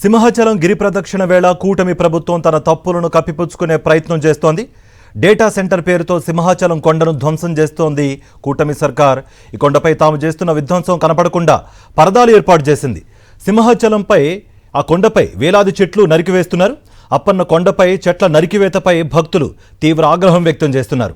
సింహాచలం గిరి ప్రదక్షిణ వేళ కూటమి ప్రభుత్వం తన తప్పులను కప్పిపుచ్చుకునే ప్రయత్నం చేస్తోంది. డేటా సెంటర్ పేరుతో సింహాచలం కొండను ధ్వంసం చేస్తోంది కూటమి సర్కార్. ఈ కొండపై తాము చేస్తున్న విధ్వంసం కనపడకుండా పరదాలు ఏర్పాటు చేసింది. సింహాచలంపై ఆ కొండపై వేలాది చెట్లు నరికివేస్తున్నారు. అప్పన్న కొండపై చెట్ల నరికివేతపై భక్తులు తీవ్ర ఆగ్రహం వ్యక్తం చేస్తున్నారు.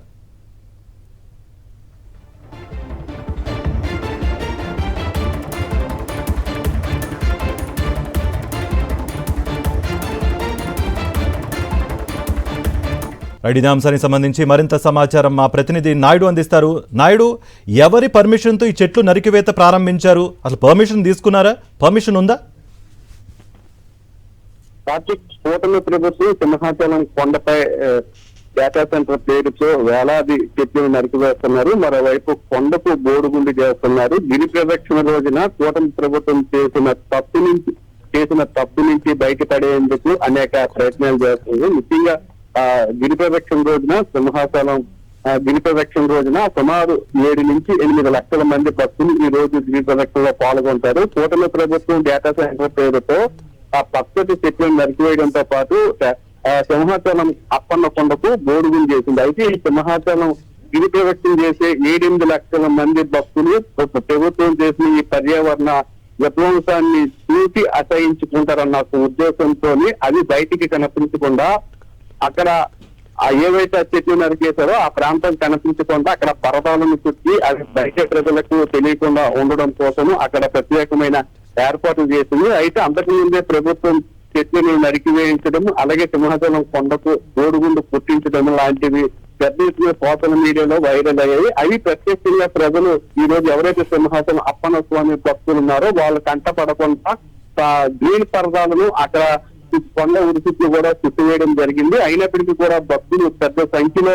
ఇదే అంశానికి సంబంధించి మరింత సమాచారం మా ప్రతినిధి నాయుడు అందిస్తారు. నాయుడు, ఎవరి పర్మిషన్తో ఈ చెట్లు నరికివేత ప్రారంభించారు? అసలు పర్మిషన్ తీసుకున్నారా? పర్మిషన్ ఉందా? కూటమి ప్రభుత్వం సింహాచలం కొండపై డేటా సెంటర్ పేరుతో వేలాది చెట్లు నరికివేస్తున్నారు. మరోవైపు కొండకు బోడుగుండి చేస్తున్నారు. గిరి ప్రదక్షిణ రోజున కూటమి ప్రభుత్వం చేసిన తప్పు నుంచి బయటపడేందుకు అనేక ప్రయత్నాలు చేస్తుంది. ముఖ్యంగా గిరి ప్రదక్షిణ రోజున సింహాచలం గిరి ప్రదక్షిణ రోజున సుమారు 7 నుంచి 8 లక్షల మంది భక్తులు ఈ రోజు గిరి ప్రదక్షిణలో పాల్గొంటారు. కూటమి ప్రభుత్వం డేటా సెంటర్ పేరుతో ఆ పచ్చటి చెట్లను నరికివేయడంతో పాటు సింహాచలం అప్పన్న కొండకు బోడుగులు చేసింది. అయితే ఈ సింహాచలం గిరి ప్రదక్షిణ చేసే 7-8 లక్షల మంది భక్తులు ప్రభుత్వం చేసిన ఈ పర్యావరణ విధ్వంసాన్ని చూసి అసహించుకుంటారన్న ఉద్దేశంతో అది బయటికి కనిపించకుండా అక్కడ ఏవైతే చెట్లు నరికేశారో ఆ ప్రాంతం కనిపించకుండా అక్కడ పర్వతాలను చుట్టి అది బయట ప్రజలకు తెలియకుండా ఉండడం కోసం అక్కడ ప్రత్యేకమైన ఏర్పాట్లు చేసింది. అయితే అంతకుముందే ప్రభుత్వం చెట్లను నరికివేయించడం, అలాగే సింహాచలం కొండకు బోడుగుండు పుట్టించడం లాంటివి పెద్ద ఎత్తున సోషల్ మీడియాలో వైరల్ అయ్యాయి. అవి ప్రత్యేకంగా ప్రజలు ఈ రోజు ఎవరైతే సింహాచలం అప్పన్న స్వామి భక్తులు ఉన్నారో వాళ్ళు కంటపడకుండా గ్రీన్ పరదాలను అక్కడ కొండ ఉరుసుట్లు కూడా చుట్టువేయడం జరిగింది. అయినప్పటికీ కూడా భక్తులు పెద్ద సంఖ్యలో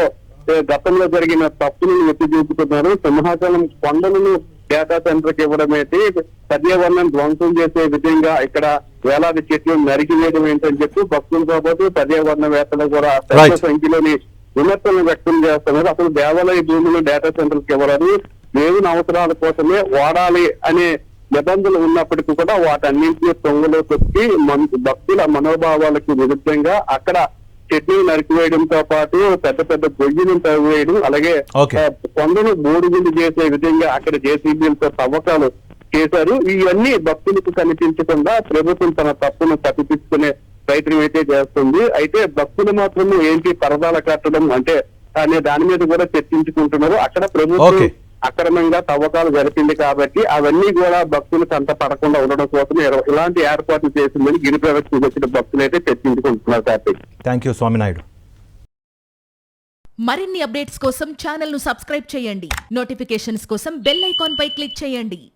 గతంలో జరిగిన తప్పులను ఎత్తి చూపుతున్నారు. సింహాచలం కొండలను డేటా సెంటర్ కి ఇవ్వడం అయితే పర్యావరణం ధ్వంసం చేసే విధంగా ఇక్కడ వేలాది చెట్లు నరికివేయడం ఏంటని చెప్పి భక్తులతో పాటు పర్యావరణవేత్తలు కూడా పెద్ద సంఖ్యలోని విమర్శలను వ్యక్తం చేస్తున్నారు. అసలు దేవాలయ భూములు డేటా సెంటర్ కి ఇవ్వడానికి దేవుని అవసరాల కోసమే వాడాలి అనే నిబంధనలు ఉన్నప్పటికీ కూడా వాటన్నింటినీ తొంగలో తొక్కి భక్తుల మనోభావాలకు విరుద్ధంగా అక్కడ చెట్లు నరికివేయడంతో పాటు పెద్ద పెద్ద గొయ్యిను తవ్వేయడం, అలాగే కొండను బోడుగుండు చేసే విధంగా అక్కడ జేసీబీలతో తవ్వకాలు చేశారు. ఇవన్నీ భక్తులకు కనిపించకుండా ప్రభుత్వం తన తప్పును తప్పిపుచ్చుకునే ప్రయత్నం అయితే చేస్తుంది. అయితే భక్తులు మాత్రం ఏంటి పరదాల కట్టడం అంటే అనే దాని మీద కూడా చర్చించుకుంటున్నారు. అక్కడ ప్రభుత్వం అక్రమంగా తవ్వకాలు జరిపింది కాబట్టి అవన్నీ కూడా భక్తులు కంట పడకుండా ఉండడం కోసం ఇలాంటి ఏర్పాట్లు చేసిందని గిరి ప్రదక్షిణకు వచ్చిన భక్తులు అయితే చర్చించుకుంటున్నారు. Thank you Swami Naidu. మరిన్ని అప్డేట్స్ కోసం ఛానల్ ను సబ్స్క్రైబ్ చేయండి. నోటిఫికేషన్స్ కోసం బెల్ ఐకాన్ పై క్లిక్ చేయండి.